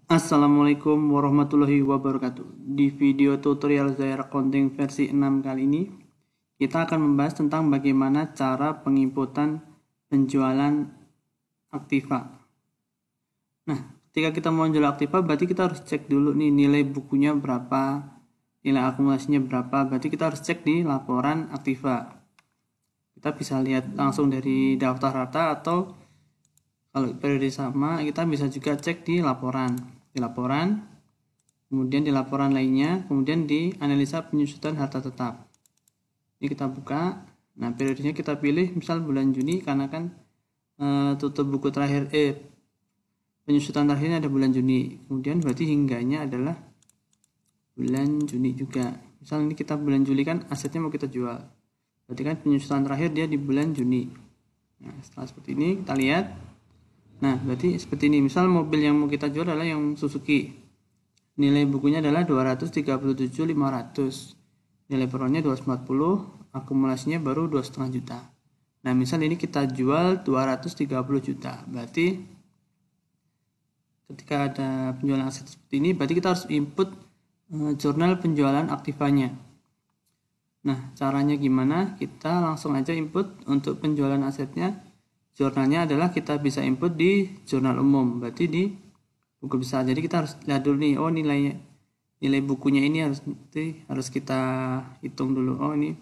Assalamualaikum warahmatullahi wabarakatuh. Di video tutorial Zaira Accounting versi 6 kali ini, kita akan membahas tentang bagaimana cara penginputan penjualan aktiva. Nah, ketika kita mau jual aktiva, berarti kita harus cek dulu nih nilai bukunya berapa, nilai akumulasinya berapa. Berarti kita harus cek di laporan aktiva. Kita bisa lihat langsung dari daftar harta atau kalau periode sama, kita bisa juga cek di laporan, kemudian di laporan lainnya, kemudian di analisa penyusutan harta tetap. Ini kita buka. Nah, periodenya kita pilih misal bulan Juni karena kan tutup buku terakhir penyusutan terakhirnya ada bulan Juni. Kemudian berarti hingganya adalah bulan Juni juga. Misal ini kita bulan Juli kan asetnya mau kita jual. Berarti kan penyusutan terakhir dia di bulan Juni. Nah, setelah seperti ini kita lihat. Nah, berarti seperti ini. Misal mobil yang mau kita jual adalah yang Suzuki. Nilai bukunya adalah 237.500. Nilai perorannya 240, akumulasinya baru 2,5 juta. Nah, misal ini kita jual 230 juta. Berarti ketika ada penjualan aset seperti ini, berarti kita harus input jurnal penjualan aktivanya. Nah, caranya gimana? Kita langsung aja input untuk penjualan asetnya. Jurnalnya adalah kita bisa input di jurnal umum, berarti di buku besar. Jadi kita harus lihat dulu nih, oh nilai bukunya ini harus kita hitung dulu. Oh, ini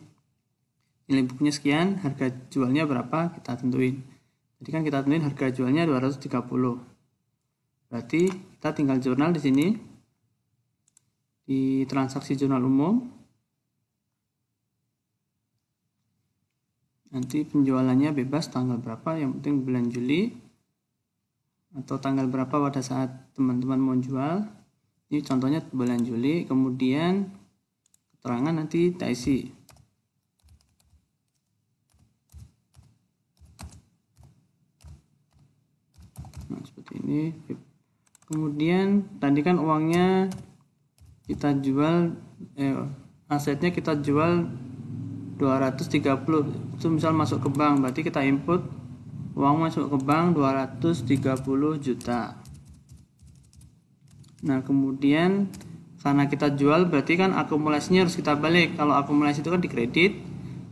nilai bukunya sekian, harga jualnya berapa, kita tentuin. Jadi kan kita tentuin harga jualnya 230. Berarti kita tinggal jurnal di sini di transaksi jurnal umum. Nanti penjualannya bebas tanggal berapa, yang penting bulan Juli atau tanggal berapa pada saat teman-teman mau jual. Ini contohnya bulan Juli, kemudian keterangan nanti kita isi. Nah, seperti ini. Kemudian tadi kan uangnya kita jual, asetnya kita jual 230, itu misal masuk ke bank, berarti kita input uang masuk ke bank 230 juta. Nah, kemudian karena kita jual berarti kan akumulasinya harus kita balik. Kalau akumulasi itu kan di kredit,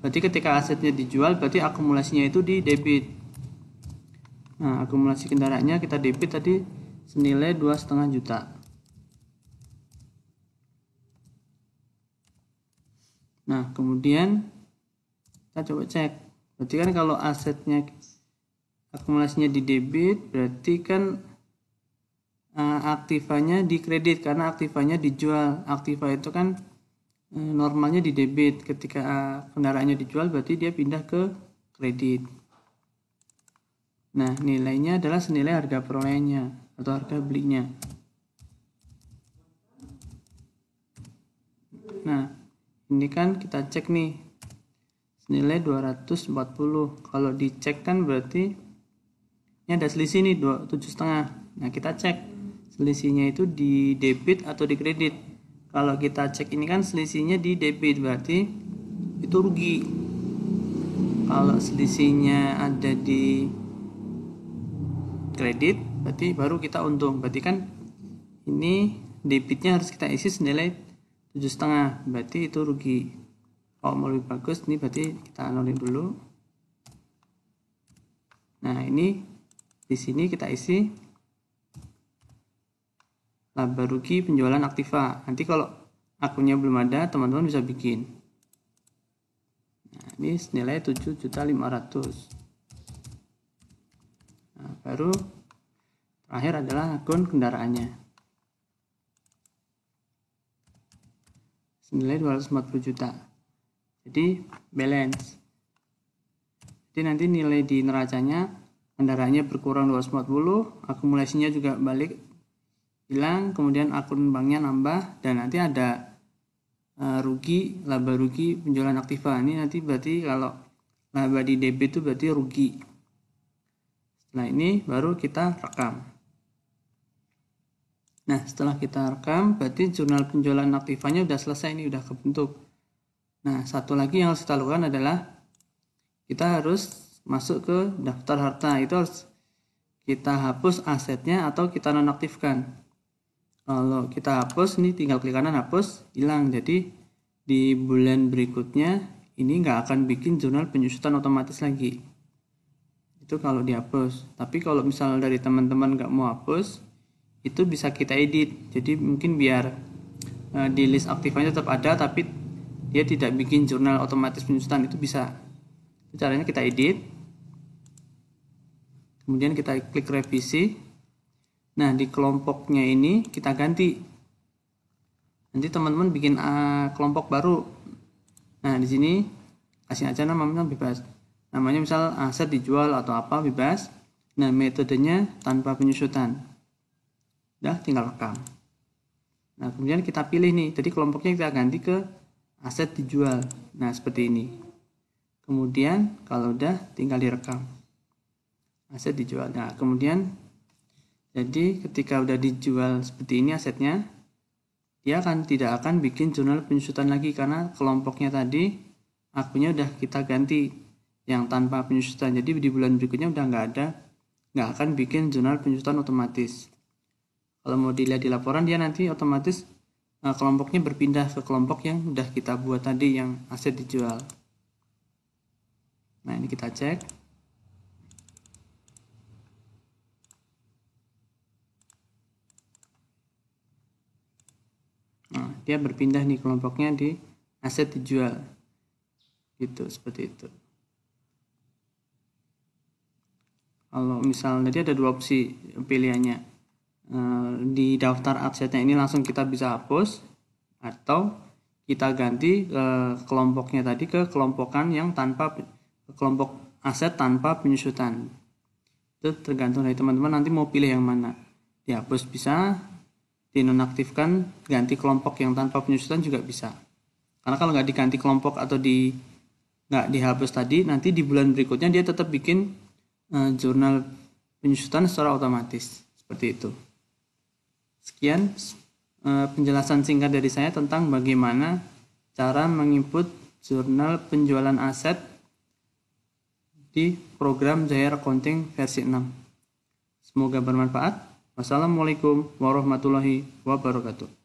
berarti ketika asetnya dijual berarti akumulasinya itu di debit. Nah, akumulasi kendaraannya kita debit tadi senilai 2,5 juta. Nah, kemudian kita coba cek. Berarti kan kalau asetnya akumulasinya di debit, berarti kan aktivanya di kredit karena aktivanya dijual. Aktiva itu kan normalnya di debit. Ketika kendaraannya dijual berarti dia pindah ke kredit. Nah, nilainya adalah senilai harga perolehannya atau harga belinya. Nah, ini kan kita cek nih senilai 240. Kalau dicek kan berarti ini ada selisih nih 7,5. Nah, kita cek selisihnya itu di debit atau di kredit. Kalau kita cek ini kan selisihnya di debit, berarti itu rugi. Kalau selisihnya ada di kredit, berarti baru kita untung. Berarti kan ini debitnya harus kita isi senilai 7,5, berarti itu rugi. Kalau mau lebih bagus, ini berarti kita nolin dulu. Nah, ini di sini kita isi laba rugi penjualan aktiva. Nanti kalau akunnya belum ada, teman-teman bisa bikin. Nah, ini senilai 7.500.000. Nah, baru terakhir adalah akun kendaraannya. Senilai 240 juta. Jadi balance. Jadi nanti nilai di neracanya kendaraannya berkurang 240, akumulasinya juga balik hilang, kemudian akun banknya nambah, dan nanti ada laba rugi penjualan aktiva. Ini nanti berarti kalau laba di debit itu berarti rugi. Setelah ini baru kita rekam. Nah, setelah kita rekam berarti jurnal penjualan aktivanya udah selesai, ini udah kebentuk. Nah, satu lagi yang harus kita lakukan adalah kita harus masuk ke daftar harta. Itu harus kita hapus asetnya atau kita nonaktifkan. Kalau kita hapus, ini tinggal klik kanan hapus, hilang. Jadi di bulan berikutnya ini nggak akan bikin jurnal penyusutan otomatis lagi. Itu kalau dihapus. Tapi kalau misal dari teman-teman nggak mau hapus, itu bisa kita edit. Jadi mungkin biar di list aktifnya tetap ada, tapi dia tidak bikin jurnal otomatis penyusutan, itu bisa. Itu caranya kita edit. Kemudian kita klik revisi. Nah, di kelompoknya ini kita ganti. Nanti teman-teman bikin kelompok baru. Nah, di sini kasih aja namanya bebas. Namanya misal aset dijual atau apa, bebas. Nah, metodenya tanpa penyusutan. Udah, tinggal rekam. Nah, kemudian kita pilih nih. Jadi kelompoknya kita ganti ke aset dijual. Nah, seperti ini. Kemudian kalau udah tinggal direkam. Aset dijual. Nah, kemudian jadi ketika udah dijual seperti ini asetnya, dia tidak akan bikin jurnal penyusutan lagi karena kelompoknya tadi akunnya udah kita ganti yang tanpa penyusutan. Jadi di bulan berikutnya udah nggak akan bikin jurnal penyusutan otomatis. Kalau mau dilihat di laporan, dia nanti otomatis kelompoknya berpindah ke kelompok yang udah kita buat tadi yang aset dijual. Nah, ini kita cek. Nah, dia berpindah nih kelompoknya di aset dijual. Gitu, seperti itu. Kalau misalnya dia ada dua opsi pilihannya. Di daftar asetnya ini langsung kita bisa hapus, atau kita ganti kelompoknya tadi ke kelompokan yang kelompok aset tanpa penyusutan. Itu tergantung dari teman-teman nanti mau pilih yang mana. Dihapus bisa, dinonaktifkan, ganti kelompok yang tanpa penyusutan juga bisa. Karena kalau nggak diganti kelompok atau nggak dihapus tadi, nanti di bulan berikutnya dia tetap bikin jurnal penyusutan secara otomatis. Seperti itu. Sekian penjelasan singkat dari saya tentang bagaimana cara menginput jurnal penjualan aset di program Zahir Accounting versi 6. Semoga bermanfaat. Wassalamualaikum warahmatullahi wabarakatuh.